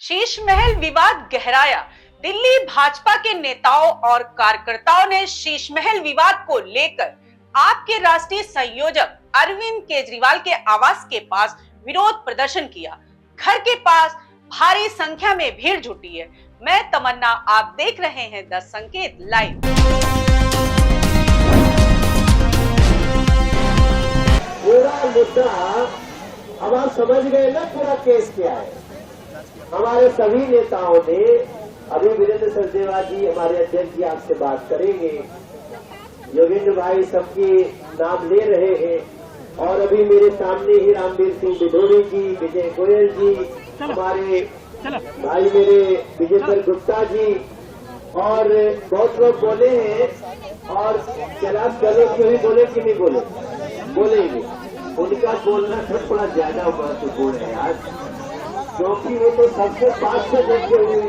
शीश महल विवाद गहराया। दिल्ली भाजपा के नेताओं और कार्यकर्ताओं ने शीश महल विवाद को लेकर आपके राष्ट्रीय संयोजक अरविंद केजरीवाल के आवास के पास विरोध प्रदर्शन किया। घर के पास भारी संख्या में भीड़ जुटी है। मैं तमन्ना, आप देख रहे हैं द संकेत लाइव। पूरा मुद्दा अब आप समझ गए ना, पूरा केस क्या है। हमारे सभी नेताओं ने, अभी वीरेंद्र सचदेवा जी हमारे अध्यक्ष जी आपसे बात करेंगे, योगेंद्र भाई सबके नाम ले रहे हैं, और अभी मेरे सामने ही रामवीर सिंह बिधोरी जी, विजय गोयल जी, हमारे भाई मेरे विजेंद्र गुप्ता जी और बहुत लोग बोले हैं। और कैलाश गहलोत भी बोले कि नहीं बोले? बोलेंगे। उनका बोलना थोड़ा ज्यादा महत्वपूर्ण है आज, क्योंकि वो तो सबसे पास से देखे हुए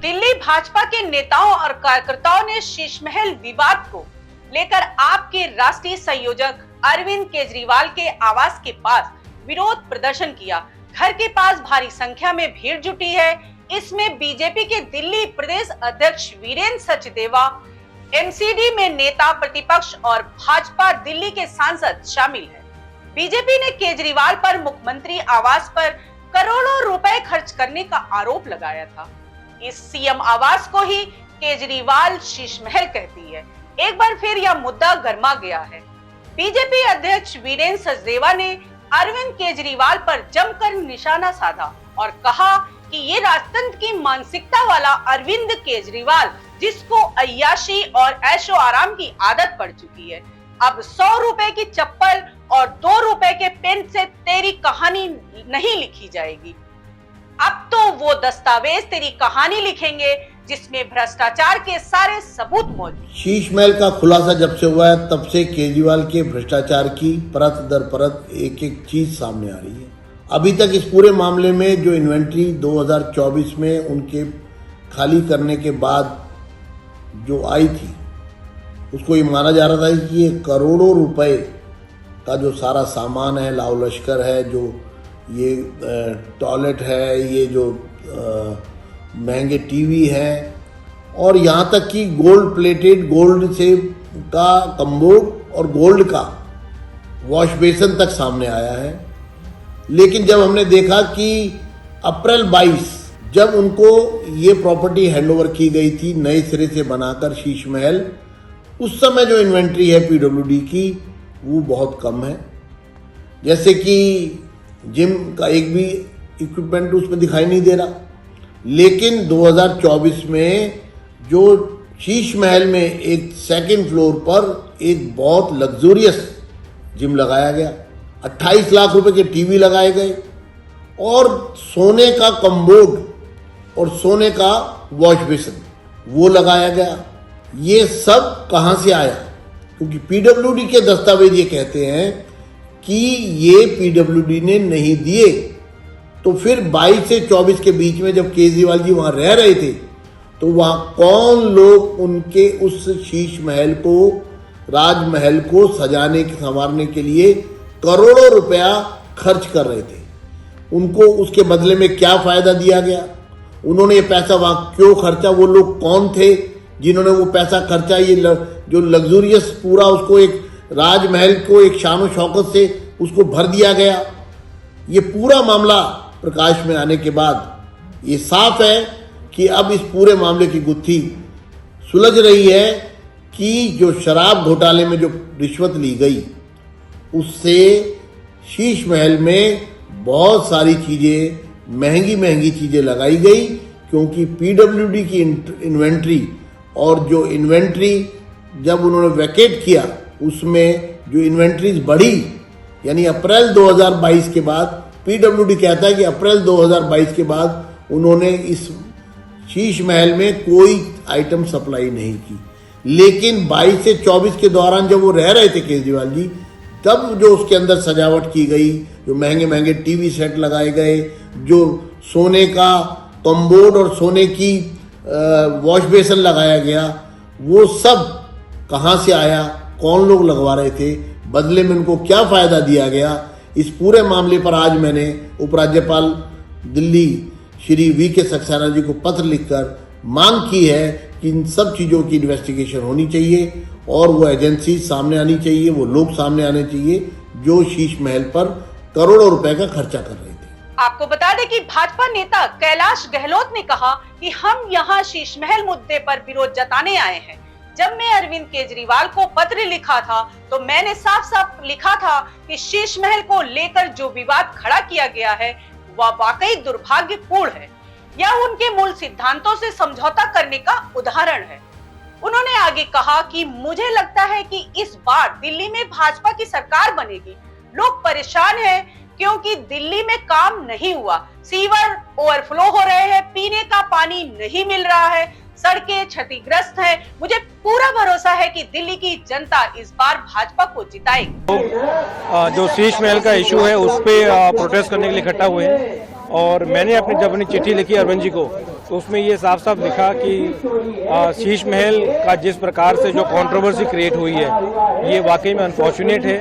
दिल्ली भाजपा के नेताओं और कार्यकर्ताओं ने शीश महल विवाद को लेकर आपके राष्ट्रीय संयोजक अरविंद केजरीवाल के आवास के पास विरोध प्रदर्शन किया। घर के पास भारी संख्या में भीड़ जुटी है। इसमें बीजेपी के दिल्ली प्रदेश अध्यक्ष वीरेंद्र सचदेवा, एमसीडी में नेता प्रतिपक्ष और भाजपा दिल्ली के सांसद शामिल हैं। बीजेपी ने केजरीवाल पर मुख्यमंत्री आवास पर करोड़ों रुपए खर्च करने का आरोप लगाया था। इस सीएम आवास को ही केजरीवाल शीश महल कहती है। एक बार फिर यह मुद्दा गर्मा गया है। बीजेपी अध्यक्ष वीरेंद्र सचदेवा ने अरविंद केजरीवाल पर जमकर निशाना साधा और कहा कि ये राजतंत्र की मानसिकता वाला अरविंद केजरीवाल, जिसको अय्याशी और ऐशो आराम की आदत पड़ चुकी है, अब 100 रुपए की चप्पल और 2 रुपए के पेन से तेरी कहानी नहीं लिखी जाएगी। अब तो वो दस्तावेज तेरी कहानी लिखेंगे जिसमें भ्रष्टाचार के सारे सबूत मौजूद। शीश महल का खुलासा जब से हुआ है तब से केजरीवाल के भ्रष्टाचार की परत दर परत एक एक चीज सामने आ रही है। अभी तक इस पूरे मामले में जो इन्वेंट्री 2024 में उनके खाली करने के बाद जो आई थी, उसको ये माना जा रहा था कि ये करोड़ों रुपए का जो सारा सामान है, लाव लश्कर है, जो ये टॉयलेट है, ये जो महंगे टीवी है, और यहाँ तक कि गोल्ड प्लेटेड, गोल्ड से का कम्बोर्ड और गोल्ड का वॉश बेसिन तक सामने आया है। लेकिन जब हमने देखा कि अप्रैल 22 जब उनको ये प्रॉपर्टी हैंडओवर की गई थी नए सिरे से बनाकर शीश महल, उस समय जो इन्वेंट्री है पीडब्ल्यूडी की वो बहुत कम है। जैसे कि जिम का एक भी इक्विपमेंट उसमें दिखाई नहीं दे रहा। लेकिन 2024 में जो शीश महल में एक सेकंड फ्लोर पर एक बहुत लग्जूरियस जिम लगाया गया, 28 लाख रुपए के टीवी लगाए गए और सोने का कम्बोर्ड और सोने का वॉश बेसिन वो लगाया गया। ये सब कहां से आया? क्योंकि पीडब्ल्यूडी के दस्तावेज ये कहते हैं कि ये पीडब्ल्यूडी ने नहीं दिए। तो फिर 22 से 24 के बीच में जब केजरीवाल जी वहां रह रहे थे तो वहां कौन लोग उनके उस शीश महल को, राजमहल को सजाने संवारने के लिए करोड़ों रुपया खर्च कर रहे थे? उनको उसके बदले में क्या फायदा दिया गया? उन्होंने ये पैसा वहां क्यों खर्चा? वो लोग कौन थे जिन्होंने वो पैसा खर्चा? ये जो लग्जूरियस पूरा उसको एक राजमहल को एक शानो शौकत से उसको भर दिया गया। ये पूरा मामला प्रकाश में आने के बाद ये साफ है कि अब इस पूरे मामले की गुत्थी सुलझ रही है कि जो शराब घोटाले में जो रिश्वत ली गई उससे शीश महल में बहुत सारी चीज़ें, महंगी महंगी चीज़ें लगाई गई, क्योंकि पीडब्ल्यूडी की इन्वेंट्री और जो इन्वेंट्री जब उन्होंने वैकेट किया उसमें जो इन्वेंट्रीज बढ़ी, यानी अप्रैल 2022 के बाद पीडब्ल्यूडी कहता है कि अप्रैल 2022 के बाद उन्होंने इस शीश महल में कोई आइटम सप्लाई नहीं की। लेकिन 22 से 24 के दौरान जब वो रह रहे थे केजरीवाल जी, तब जो उसके अंदर सजावट की गई, जो महंगे महंगे टीवी सेट लगाए गए, जो सोने का कम्बोर्ड और सोने की वॉश बेसिन लगाया गया, वो सब कहाँ से आया? कौन लोग लगवा रहे थे? बदले में उनको क्या फायदा दिया गया? इस पूरे मामले पर आज मैंने उपराज्यपाल दिल्ली श्री वी.के. सक्सेना जी को पत्र लिखकर मांग की है कि इन सब चीज़ों की इन्वेस्टिगेशन होनी चाहिए और वो एजेंसी सामने आनी चाहिए, वो लोग सामने आने चाहिए जो शीश महल पर करोड़ों रुपए का खर्चा कर रहे थे। आपको बता दें कि भाजपा नेता कैलाश गहलोत ने कहा कि हम यहाँ शीश महल मुद्दे पर विरोध जताने आए हैं। जब मैं अरविंद केजरीवाल को पत्र लिखा था तो मैंने साफ साफ लिखा था कि शीश महल को लेकर जो विवाद खड़ा किया गया है वह वाकई दुर्भाग्यपूर्ण है। यह उनके मूल सिद्धांतों से समझौता करने का उदाहरण है। उन्होंने आगे कहा कि मुझे लगता है कि इस बार दिल्ली में भाजपा की सरकार बनेगी। लोग परेशान हैं क्योंकि दिल्ली में काम नहीं हुआ, सीवर ओवरफ्लो हो रहे हैं, पीने का पानी नहीं मिल रहा है, सड़कें क्षतिग्रस्त हैं। मुझे पूरा भरोसा है कि दिल्ली की जनता इस बार भाजपा को जिताएगी। जो शीश महल का इशू है उस पे प्रोटेस्ट करने के लिए इकट्ठा हुए हैं और मैंने जब अपनी चिट्ठी लिखी अरविंद जी को तो उसमें ये साफ साफ लिखा कि शीश महल का जिस प्रकार से जो कंट्रोवर्सी क्रिएट हुई है ये वाकई में अनफॉर्चुनेट है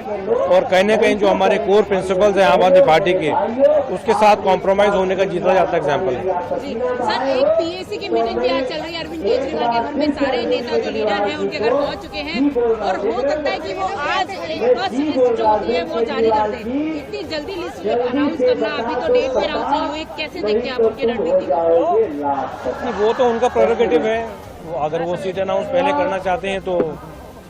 और कहीं ना कहीं जो हमारे कोर प्रिंसिपल्स हैं आम आदमी पार्टी के उसके साथ कॉम्प्रोमाइज होने का जीता जाता एग्जाम्पल है। जी सर, एक पीएसी की मीटिंग भी आज चल रही है अरविंद केजरीवाल के घर में। सारे नेता जो लीडर हैं उनके घर पहुंच चुके हैं और हो सकता है कि वो आज फर्स्ट लिस्ट जो होती है वो जारी कर दें। इतनी जल्दी लिस्ट अनाउंस करना, अभी तो डेट पे अनाउंस नहीं हुई, कैसे देखते हैं आप उनकी रणनीति? वो तो उनका प्रेरोगेटिव है, अगर वो सीट अनाउंस पहले करना चाहते हैं तो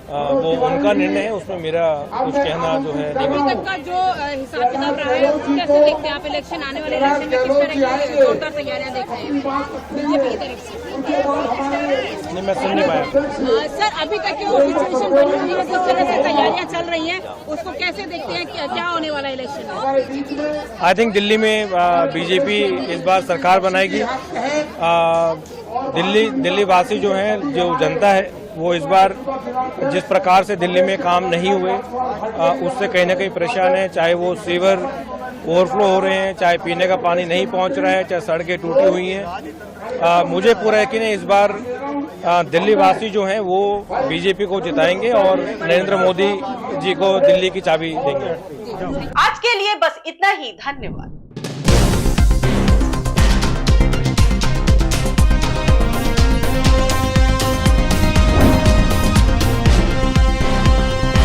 वो उनका निर्णय है, उसमें मेरा कुछ कहना जो है अभी तक का जो हिसाब किताब रहा है उसको कैसे देखते हैं आप? इलेक्शन आने वाले इलेक्शन में किस तरह की जोरदार तैयारियां देख रहे हैं बीजेपी की तरफ से? नहीं, मैं सुन नहीं पाया। सर, अभी तक की जो सिचुएशन बनी हुई है, जिस तरह से तैयारियां चल रही हैं, उसको कैसे देखते हैं? क्या होने वाला इलेक्शन में? आई थिंक दिल्ली में बीजेपी इस बार सरकार बनाएगी। दिल्ली वासी जो हैं, जो जनता है, वो इस बार जिस प्रकार से दिल्ली में काम नहीं हुए उससे कहीं ना कहीं परेशान है। चाहे वो सीवर ओवरफ्लो हो रहे हैं, चाहे पीने का पानी नहीं पहुंच रहा है, चाहे सड़कें टूटी हुई हैं। मुझे पूरा यकीन है इस बार दिल्ली वासी जो हैं वो बीजेपी को जिताएंगे और नरेंद्र मोदी जी को दिल्ली की चाबी देंगे। आज के लिए बस इतना ही। धन्यवाद।